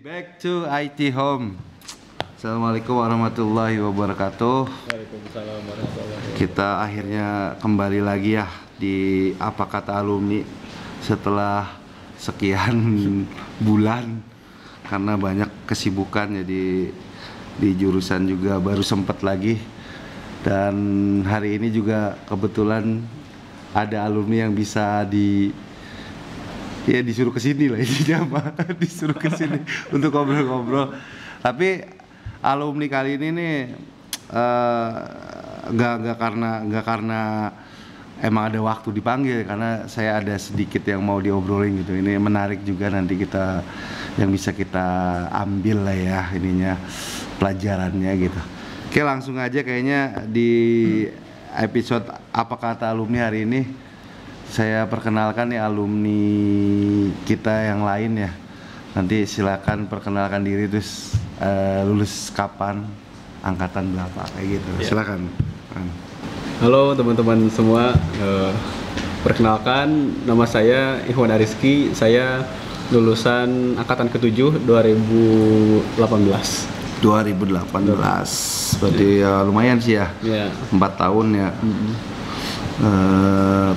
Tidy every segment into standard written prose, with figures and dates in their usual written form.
Back to IT Home. Assalamualaikum warahmatullahi wabarakatuh. Waalaikumsalam warahmatullahi wabarakatuh. Kita akhirnya kembali lagi ya di Apa Kata Alumni setelah sekian bulan karena banyak kesibukan, jadi di jurusan juga baru sempat lagi. Dan hari ini juga kebetulan ada alumni yang bisa disuruh ke sini lah, intinya apa? Disuruh ke sini untuk ngobrol-ngobrol. Tapi alumni kali ini nih nggak karena emang ada waktu dipanggil, karena saya ada sedikit yang mau diobrolin gitu. Ini menarik juga, nanti kita yang bisa kita ambil lah ya ininya, pelajarannya gitu. Oke, langsung aja kayaknya di episode Apa Kata Alumni hari ini saya perkenalkan nih alumni kita yang lain ya. Nanti silakan perkenalkan diri, terus lulus kapan, angkatan berapa, kayak gitu. Ya. Silakan. Halo teman-teman semua, perkenalkan nama saya Ikhwan Ariski. Saya lulusan angkatan ke-7 2018. 2018, berarti ya lumayan sih ya, Ya. 4 tahun ya.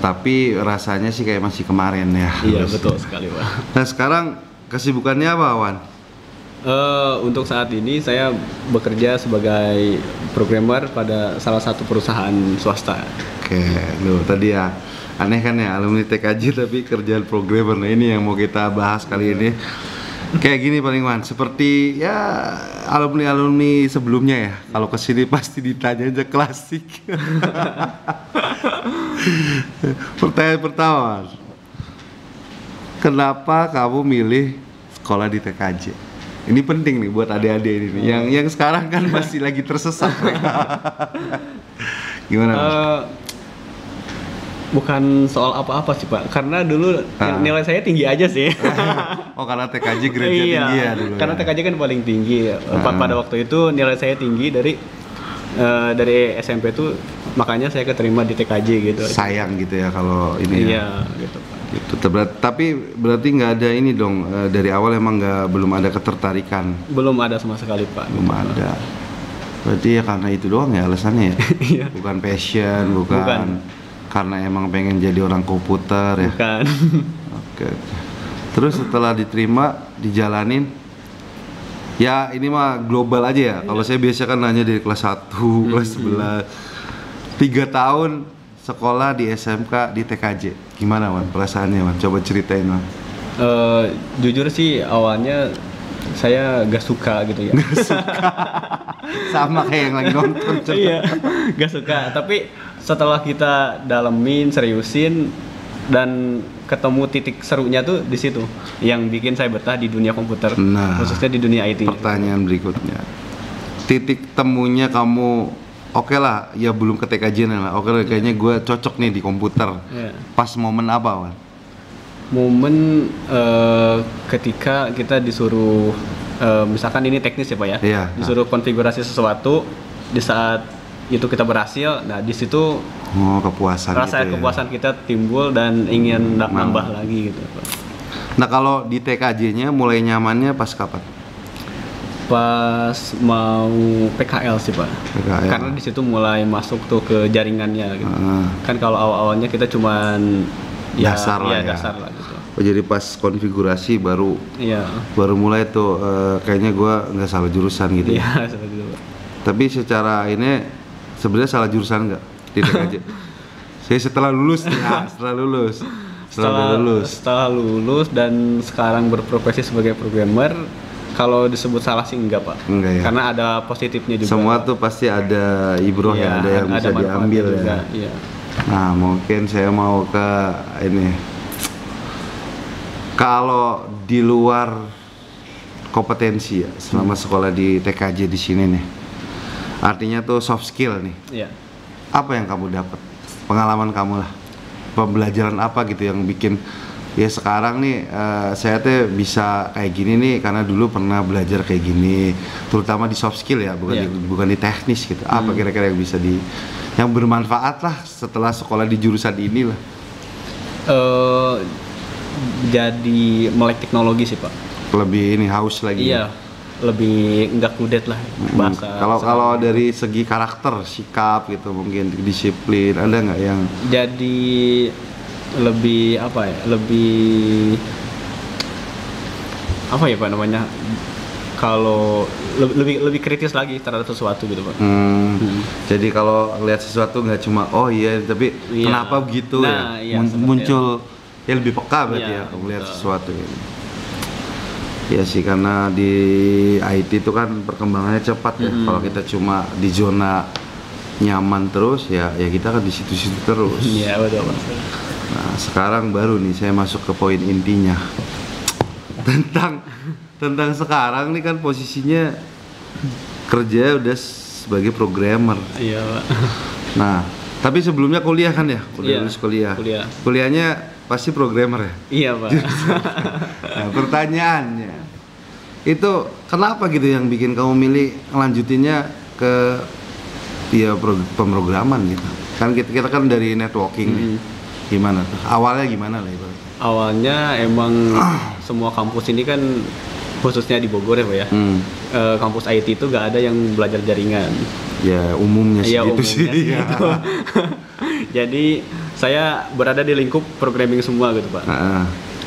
Tapi rasanya sih kayak masih kemarin ya. Iya, betul sekali, Pak. Nah, sekarang kesibukannya apa, Wan? Untuk saat ini saya bekerja sebagai programmer pada salah satu perusahaan swasta. Oke, lu tadi ya aneh kan ya, alumni TKJ tapi kerjaan programmer. Nah, ini yang mau kita bahas kali ini. Kayak gini paling, Wan, seperti ya alumni sebelumnya ya, kalau kesini pasti ditanya aja klasik. Pertanyaan pertama, Wan, kenapa kamu milih sekolah di TKJ? Ini penting nih buat adik-adik ini, yang sekarang kan masih lagi tersesat. Gimana, Mas? Bukan soal apa-apa sih, Pak, karena dulu nilai saya tinggi aja sih. Oh, karena TKJ grade tinggi ya dulu. Karena ya? TKJ kan paling tinggi. Pada waktu itu nilai saya tinggi dari SMP tuh, makanya saya keterima di TKJ gitu. Sayang gitu ya kalau ini. Iya, gitu, Pak. Gitu. Tapi berarti nggak ada ini dong, dari awal emang belum ada ketertarikan. Belum ada sama sekali, Pak. Belum ada. Berarti ya karena itu doang ya alasannya ya. Iya. Bukan passion, bukan karena emang pengen jadi orang komputer ya. Bukan. Oke. Terus setelah diterima, dijalanin, ya ini mah global aja ya. Kalau saya biasa kan nanya dari kelas 1, kelas 11, 3 tahun sekolah di SMK di TKJ. Gimana, Wan, perasaannya, Wan? Coba ceritain, Wan. Jujur sih awalnya saya gak suka gitu ya. Sama kayak yang lagi nonton. Iya, gak suka. Tapi setelah kita dalemin, seriusin, dan ketemu titik serunya tuh di situ, yang bikin saya betah di dunia komputer, Nah, khususnya di dunia IT. Pertanyaan berikutnya, titik temunya kamu, oke lah, ya belum ke TKJ lah, oke lah, kayaknya gue cocok nih di komputer. Iya. Pas momen apa, Wan? Momen ketika kita disuruh, misalkan ini teknis ya, Pak ya, Iya. disuruh konfigurasi sesuatu, di saat itu kita berhasil, nah di situ Oh, kepuasan rasa gitu ya. kepuasan kita timbul dan ingin nambah lagi gitu, Pak. Nah, kalau di TKJ-nya mulai nyamannya pas kapan? Pas mau PKL sih, Pak. PKL. Karena di situ mulai masuk tuh ke jaringannya gitu. Kan kalau awal-awalnya kita cuman Dasar lah ya. dasar lah gitu. Oh, jadi pas konfigurasi baru Iya. mulai tuh kayaknya gue nggak salah jurusan gitu ya. Iya, seperti itu, Pak. Tapi secara ini sebenarnya salah jurusan nggak di TKJ? Saya setelah lulus nih, Setelah lulus dan sekarang berprofesi sebagai programmer, kalau disebut salah sih enggak, Pak. Enggak ya. Karena ada positifnya juga. Semua tuh pasti ada ibroh ya, Iya, ada yang bisa manfaatnya diambil juga, ya. Iya. Nah, mungkin saya mau ke ini. Kalau di luar kompetensi ya, selama sekolah di TKJ di sini nih, artinya tuh soft skill nih. Iya. Apa yang kamu dapat? Pengalaman kamu lah. Pembelajaran apa gitu yang bikin ya sekarang nih saya tuh bisa kayak gini nih karena dulu pernah belajar kayak gini, terutama di soft skill ya, bukan di teknis gitu. Apa kira-kira yang bisa yang bermanfaat lah setelah sekolah di jurusan ini lah? Jadi melek teknologi sih, Pak. lebih ini haus lagi. Iya, lebih nggak kudet lah bahasa. Kalau dari segi karakter, sikap gitu, mungkin disiplin, ada nggak yang jadi lebih apa ya? Apa ya Pak namanya? Kalau lebih kritis lagi terhadap sesuatu gitu Pak. Jadi kalau lihat sesuatu nggak cuma oh iya, tapi Iya. kenapa begitu Nah, ya? iya, seperti Muncul ya lebih peka berarti Iya, ya melihat betul. sesuatu ini. Ya sih, karena di IT itu kan perkembangannya cepat ya. Kalau kita cuma di zona nyaman terus ya kita kan di situ-situ terus. Iya betul Pak. Nah, sekarang baru nih saya masuk ke poin intinya. Tentang sekarang nih kan posisinya kerja udah sebagai programmer. Iya Pak. Nah, tapi sebelumnya kuliah kan ya? Iya, Lulus kuliah. kuliah. Kuliahnya pasti programmer ya? Iya Pak. Nah, pertanyaannya itu kenapa gitu yang bikin kamu milih ngelanjutinnya ke pemrograman gitu? Kan kita kan dari networking nih. Gimana tuh? Awalnya gimana lah ibaratnya? Awalnya emang semua kampus ini kan khususnya di Bogor ya Pak ya. Kampus IT itu gak ada yang belajar jaringan. Ya umumnya sih Iya, gitu umumnya sih. sih Ya. gitu. Jadi saya berada di lingkup programming semua gitu Pak.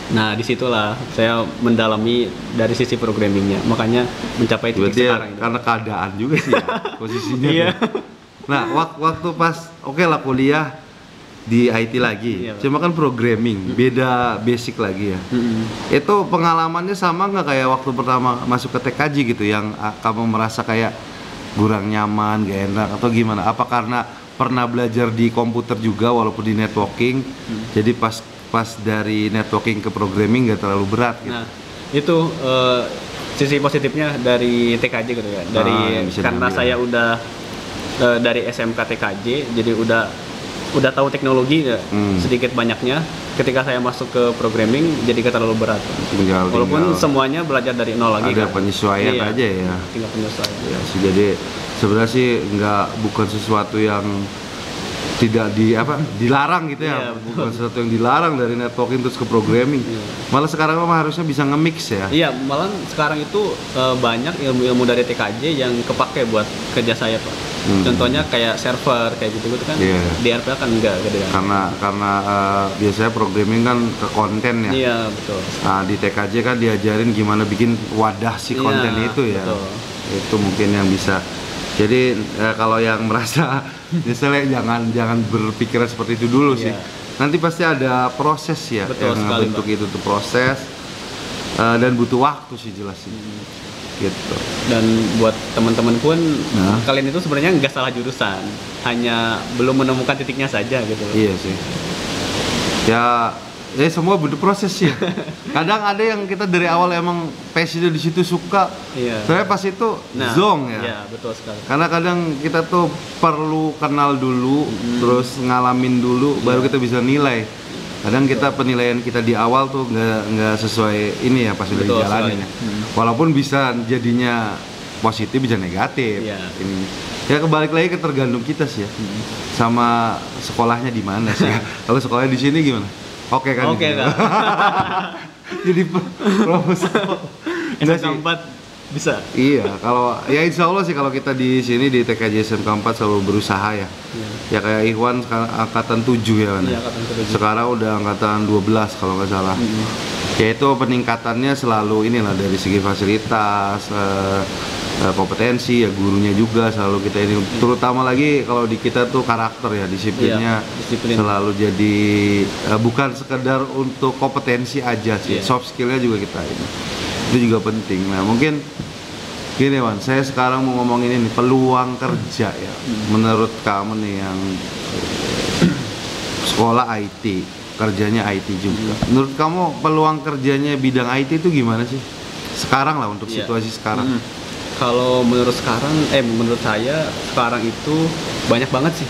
Nah disitulah saya mendalami dari sisi programmingnya, makanya mencapai titik Berarti ya sekarang itu. karena keadaan juga sih ya posisinya. Iya. tuh. Nah, waktu pas oke lah kuliah di IT lagi, Iya, Pak. cuma kan programming, beda basic lagi ya. Itu pengalamannya sama nggak kayak waktu pertama masuk ke TKJ gitu, yang kamu merasa kayak kurang nyaman, gak enak atau gimana? Apa karena pernah belajar di komputer juga walaupun di networking, jadi pas dari networking ke programming gak terlalu berat gitu? Nah itu sisi positifnya dari TKJ gitu ya. yang bisa Karena diambil. saya udah dari SMK TKJ, jadi udah tahu teknologi ya, sedikit banyaknya. Ketika saya masuk ke programming jadi gak terlalu berat. Walaupun semuanya belajar dari nol lagi. ada kan. penyesuaian Iya, aja ya. Tinggal penyesuaian. Ya sih, jadi sebenarnya sih bukan sesuatu yang tidak dilarang gitu ya. Iya, betul. Bukan sesuatu yang dilarang dari networking terus ke programming. Malah sekarang mah harusnya bisa nge-mix ya. Iya, malah sekarang itu banyak ilmu-ilmu dari TKJ yang kepake buat kerja saya Pak. Contohnya kayak server kayak gitu kan. Iya. Di RPA kan enggak gede kan. Karena biasanya programming kan ke konten ya. Iya betul. Nah, di TKJ kan diajarin gimana bikin wadah si konten Iya, itu ya. betul. Itu mungkin yang bisa. Jadi kalau yang merasa misalnya jangan berpikiran seperti itu dulu sih. Iya. Nanti pasti ada proses ya, Betul yang sekali, bentuk Pak. itu tuh proses dan butuh waktu sih jelas sih. Gitu. Dan buat teman-teman pun Nah. kalian itu sebenarnya nggak salah jurusan, hanya belum menemukan titiknya saja gitu. Iya sih. Ya semua butuh proses sih. Ya. Kadang ada yang kita dari awal emang passionnya di situ suka. Iya. Soalnya pas itu zong ya. Iya betul sekali. Karena kadang kita tuh perlu kenal dulu, terus ngalamin dulu, baru kita bisa nilai. Kadang kita penilaian kita di awal tuh nggak sesuai ini ya pas udah Betul dijalanin ya. Walaupun bisa jadinya positif bisa negatif. Iya. Ini ya kebalik lagi ke tergantung kita sih ya. Sama sekolahnya di mana sih. Kalau sekolahnya di sini gimana? Oke kan? Oke di sini? Kak. Jadi proposal. Enggak sih. SMK 4 bisa. Iya, kalau ya insya Allah sih kalau kita di sini di TKJ SMK 4 selalu berusaha ya. Ya kayak Ikhwan sekarang angkatan 7 ya kan. Iya, angkatan ke-7. Sekarang udah angkatan 12 kalau nggak salah. Ya itu peningkatannya selalu inilah dari segi fasilitas, kompetensi ya gurunya juga selalu kita ini. Terutama lagi kalau di kita tuh karakter ya, disiplinnya Iya, disiplin. selalu jadi bukan sekedar untuk kompetensi aja sih, Iya. soft skillnya juga kita ini. Itu juga penting. Nah mungkin gini Wan, saya sekarang mau ngomongin ini peluang kerja ya. Menurut kamu nih yang sekolah IT, kerjanya IT juga. Menurut kamu peluang kerjanya bidang IT itu gimana sih? Sekarang lah untuk Iya. situasi sekarang. Kalau menurut menurut saya sekarang itu banyak banget sih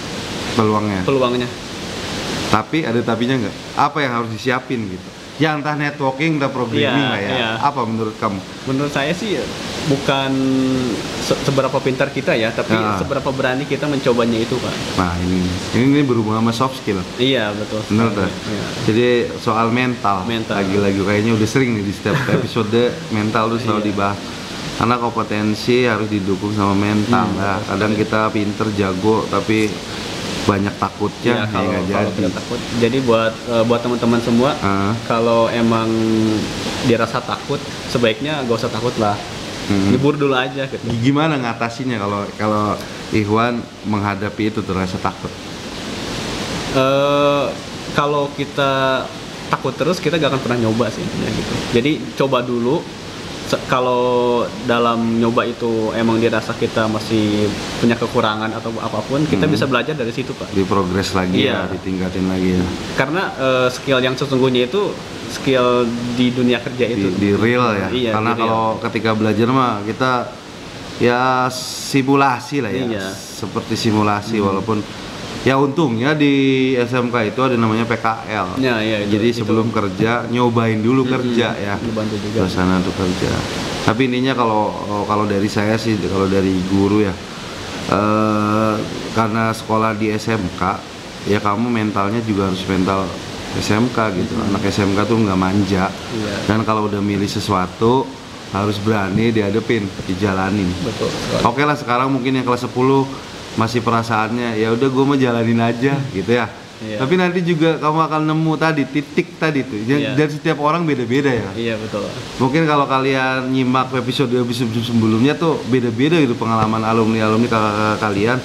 Peluangnya. peluangnya. Tapi ada tapinya nggak? Apa yang harus disiapin gitu? Ya entah networking, entah programming lah ya. Iya. Apa menurut kamu? Menurut saya sih bukan seberapa pintar kita ya, tapi seberapa berani kita mencobanya itu, Pak. Nah ini berhubungan sama soft skill. Iya, betul. Benar tuh. Iya. Jadi soal mental. Lagi-lagi kayaknya udah sering nih di setiap episode mental tuh selalu dibahas. Karena kompetensi harus didukung sama mental. Kadang kita pinter, jago, tapi banyak takutnya kalau kita takut. Jadi buat teman-teman semua, kalau emang dirasa takut, sebaiknya gak usah takut lah. Libur dulu aja gitu. Gimana ngatasinya kalau Ikhwan menghadapi itu tuh rasa takut? Kalau kita takut terus, kita gak akan pernah nyoba sih gitu. Jadi coba dulu. Kalau dalam nyoba itu emang dirasa kita masih punya kekurangan atau apapun, kita bisa belajar dari situ, Pak. Diprogres lagi ya, ditingkatin lagi ya. Karena skill yang sesungguhnya itu skill di dunia kerja itu. Di real ya. Iya, karena kalau ketika belajar mah kita ya simulasi lah ya. Iya. Seperti simulasi walaupun ya untungnya di SMK itu ada namanya PKL. Ya, jadi sebelum kerja nyobain dulu kerja ya. Dibantu juga. Ke sana tuh kerja. Tapi intinya kalau dari saya sih, kalau dari guru ya, karena sekolah di SMK ya kamu mentalnya juga harus mental SMK gitu. Anak SMK tuh nggak manja. Dan kalau udah milih sesuatu harus berani dihadepin, dijalanin. Betul. Oke lah, sekarang mungkin yang kelas 10 masih perasaannya ya udah gue mau jalanin aja gitu ya. Tapi nanti juga kamu akan nemu tadi titik tadi tuh. Dan setiap orang beda-beda ya. Iya, betul. Mungkin kalau kalian nyimak episode sebelumnya tuh beda-beda gitu pengalaman alumni kakak kalian.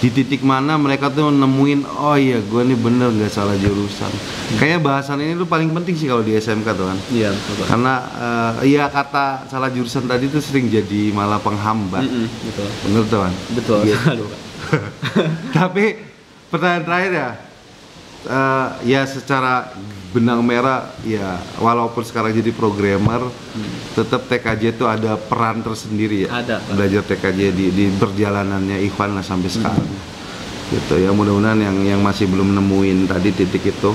Di titik mana mereka tuh nemuin, oh iya gue nih bener nggak salah jurusan. Kayaknya bahasan ini tuh paling penting sih kalau di SMK tuh kan. Iya, betul. Karena iya kata salah jurusan tadi tuh sering jadi malah penghambat. Betul. Bener tuh kan? Betul. Gitu. Tapi pertanyaan terakhir ya, ya secara benang merah ya, walaupun sekarang jadi programmer, tetap TKJ itu ada peran tersendiri ya. Ada. Belajar TKJ di perjalanannya Ikhwan lah sampai sekarang. Gitu ya, mudah-mudahan yang masih belum nemuin tadi titik itu,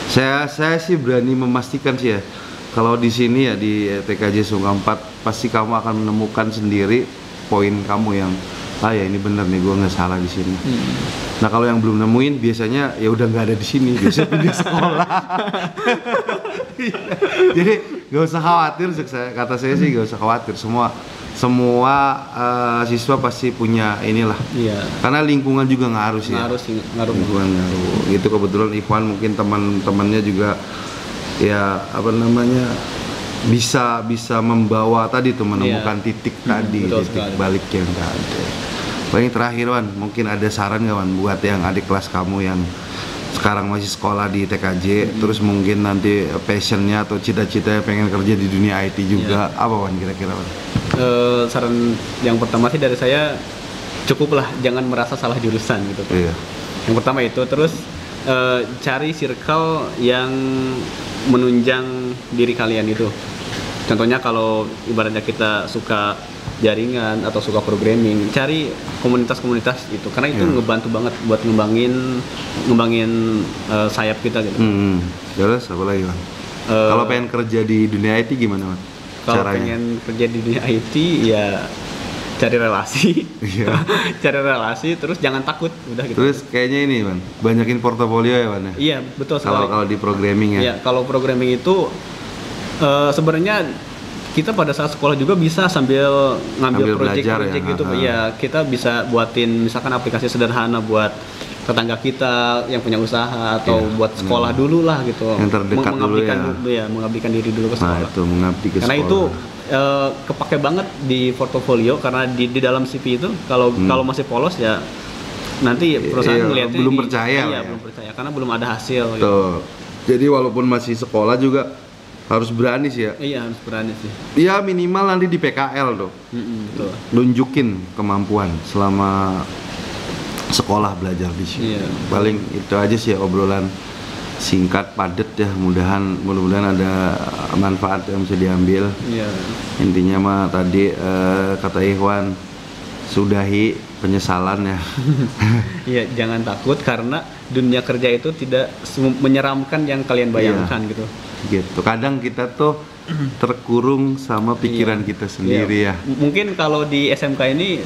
saya sih berani memastikan sih ya, kalau di sini ya di TKJ Sungai 4 pasti kamu akan menemukan sendiri poin kamu yang ya ini bener nih, gue nggak salah di sini. Nah kalau yang belum nemuin biasanya ya udah nggak ada di sini, biasa pindah sekolah. Jadi nggak usah khawatir, kata saya sih nggak usah khawatir. Semua siswa pasti punya inilah. Iya. Karena lingkungan juga ngaruh sih. Ngaruh. Lingkungan ngaruh. Gitu kebetulan Ikhwan mungkin teman-temannya juga ya bisa membawa tadi tuh menemukan titik tadi, titik balik yang nggak ada. Paling terakhir Wan, mungkin ada saran nggak Wan buat yang adik kelas kamu yang sekarang masih sekolah di TKJ, terus mungkin nanti passionnya atau cita-citanya pengen kerja di dunia IT juga, apa Wan kira-kira Wan? Saran yang pertama sih dari saya, cukuplah jangan merasa salah jurusan gitu. Yang pertama itu, terus cari circle yang menunjang diri kalian itu. Contohnya kalau ibaratnya kita suka jaringan atau suka programming, cari komunitas-komunitas itu, karena itu ngebantu banget buat ngembangin sayap kita gitu. Terus apa lagi Bang? Kalau pengen kerja di dunia IT gimana Bang? Kalau pengen kerja di dunia IT ya cari relasi, cari relasi, terus jangan takut, udah gitu. Terus kayaknya ini Bang, banyakin portofolio ya Bang? Iya, betul sekali. Kalau di programming ya? Iya, kalau programming itu sebenarnya kita pada saat sekolah juga bisa sambil ngambil project gitu ya. Kita bisa buatin misalkan aplikasi sederhana buat tetangga kita yang punya usaha atau buat sekolah dulu lah gitu. Yang terdekat dulu ya. Mengabdikan diri dulu ke sekolah. Nah, itu mengabdi ke karena sekolah. itu kepake banget di portofolio, karena di dalam CV itu kalau masih polos ya nanti perusahaan melihatnya belum percaya. Belum percaya karena belum ada hasil. Gitu. Jadi walaupun masih sekolah juga harus berani sih ya. Iya, harus berani sih. Ya minimal nanti di PKL tuh. Betul. Nunjukin kemampuan selama sekolah belajar di sini. Iya. Paling itu aja sih ya, obrolan singkat padat ya, mudah-mudahan ada manfaat yang bisa diambil. Iya. Intinya mah tadi kata Ikhwan, sudahi penyesalan ya. Iya, jangan takut karena dunia kerja itu tidak menyeramkan yang kalian bayangkan gitu. Gitu. Kadang kita tuh terkurung sama pikiran kita sendiri ya. Mungkin kalau di SMK ini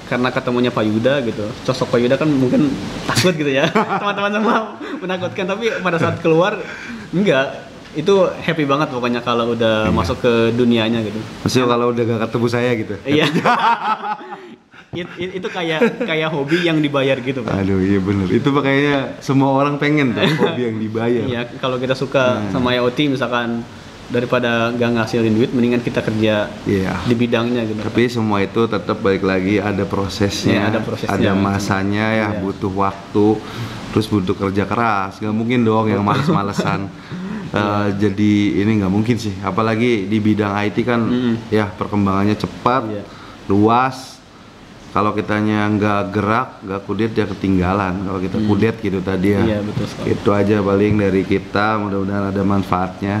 karena ketemunya Pak Yuda gitu, sosok Pak Yuda kan mungkin takut gitu ya. Teman-teman semua menakutkan, tapi pada saat keluar enggak. Itu happy banget pokoknya kalau udah masuk ke dunianya gitu. Maksudnya kalau udah gak ketemu saya gitu. Iya. Itu kayak hobi yang dibayar gitu kan. Aduh iya bener, itu makanya semua orang pengen tuh hobi yang dibayar. Iya, kalau kita suka sama IoT misalkan, daripada gak ngasilin duit mendingan kita kerja di bidangnya gitu. Tapi semua itu tetap balik lagi ada prosesnya, ada masanya ya, butuh waktu, terus butuh kerja keras. Gak mungkin dong yang males-malesan. Jadi ini nggak mungkin sih, apalagi di bidang IT kan ya perkembangannya cepat, luas. Kalau kitanya nggak gerak, nggak kudet ya ketinggalan. Kalau kita kudet gitu tadi ya. Iya, betul sekali. Itu aja paling dari kita, mudah-mudahan ada manfaatnya.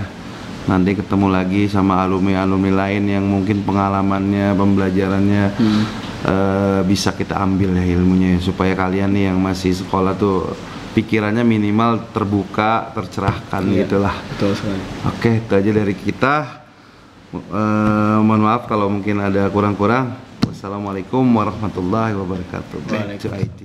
Nanti ketemu lagi sama alumni-alumni lain yang mungkin pengalamannya, pembelajarannya bisa kita ambil ya ilmunya, supaya kalian nih yang masih sekolah tuh pikirannya minimal terbuka, tercerahkan gitulah. Betul sekali. Oke, itu aja dari kita. Mohon maaf kalau mungkin ada kurang-kurang. Wassalamualaikum warahmatullahi wabarakatuh. Back to IT.